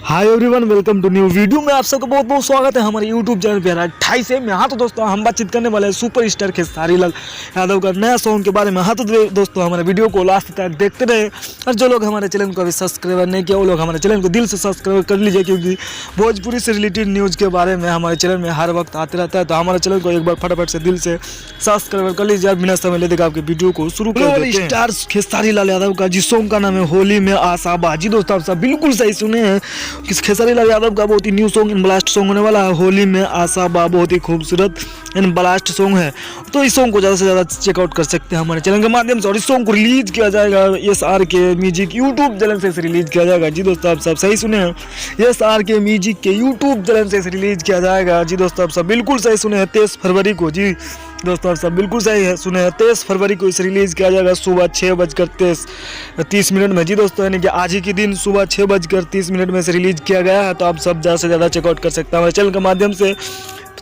Hi everyone, welcome to new video में आप सबका बहुत बहुत स्वागत है हमारे यूट्यूब चैनल पे 28 में। हाँ तो दोस्तों, हम बातचीत करने वाले हैं सुपर स्टार खेसारी लाल यादव का नया सॉन्ग के बारे में। हाँ तो दोस्तों, हमारे वीडियो को लास्ट तक देखते रहे और जो लोग हमारे चैनल को अभी सब्सक्राइब नहीं किया वो लोग हमारे चैनल को दिल से सब्सक्राइब कर लीजिए, क्योंकि भोजपुरी से रिलेटेड न्यूज़ के बारे में हमारे चैनल में हर वक्त आते रहता है। तो हमारे चैनल को एक बार फटाफट से दिल से सब्सक्राइब कर लीजिए। बिना समय लेते आपके वीडियो को शुरू कर देते हैं। स्टार खेसारी लाल यादव का जिस सॉन्ग का नाम है होली में आसाबा। जी दोस्तों, आप सब बिल्कुल सही सुने हैं। खेसारी लाल यादव का बहुत ही new song in blast song होने वाला है होली में आसाबा। बहुत ही खूबसूरत इन ब्लास्ट सॉन्ग है, तो इस सॉन्ग को ज़्यादा से ज़्यादा चेकआउट कर सकते हैं हमारे चैनल के माध्यम से। और इस सॉन्ग को रिलीज किया जाएगा SR के म्यूजिक यूट्यूब चैनल से रिलीज किया जाएगा। जी दोस्तों, आप सब सही सुने हैं, SR के म्यूजिक के यूट्यूब चैनल से रिलीज किया जाएगा। जी दोस्तों, आप सब बिल्कुल सही सुने हैं, 23 फरवरी को। जी दोस्तों, आप सब बिल्कुल सही है सुने हैं, 23 फरवरी को इसे रिलीज़ किया जाएगा सुबह 6:30 में। जी दोस्तों, यानी कि आज ही के दिन सुबह 6:30 में से रिलीज़ किया गया है। तो आप सब ज़्यादा से ज़्यादा चेकआउट कर सकते हैं हमारे चैनल के माध्यम से।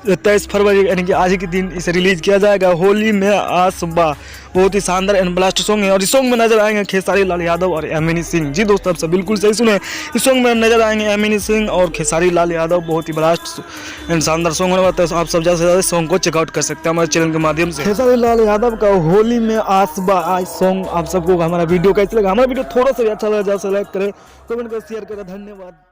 23 फरवरी यानी कि आज ही के दिन इसे रिलीज़ किया जाएगा होली में आसबा। बहुत ही शानदार एंड ब्लास्ट सॉन्ग है और इस सॉन्ग में नजर आएंगे खेसारी लाल यादव और एमिनी सिंह। जी दोस्तों, आप सब बिल्कुल सही सुने, इस सॉन्ग में नजर आएंगे एमिनी सिंह और खेसारी लाल यादव। बहुत ही ब्लास्ट एंड शानदार सॉन्ग होने वाला है। आप सब ज़्यादा से ज़्यादा सॉन्ग को चेकआउट कर सकते हैं हमारे चैनल के माध्यम से। खेसारी लाल यादव का होली में आसबा आज सॉन्ग। आप सबको हमारा वीडियो कैसे लगा? हमारा वीडियो थोड़ा सा भी अच्छा लगा, ज़्यादा से लाइक करें, कमेंट करें, शेयर करें। धन्यवाद।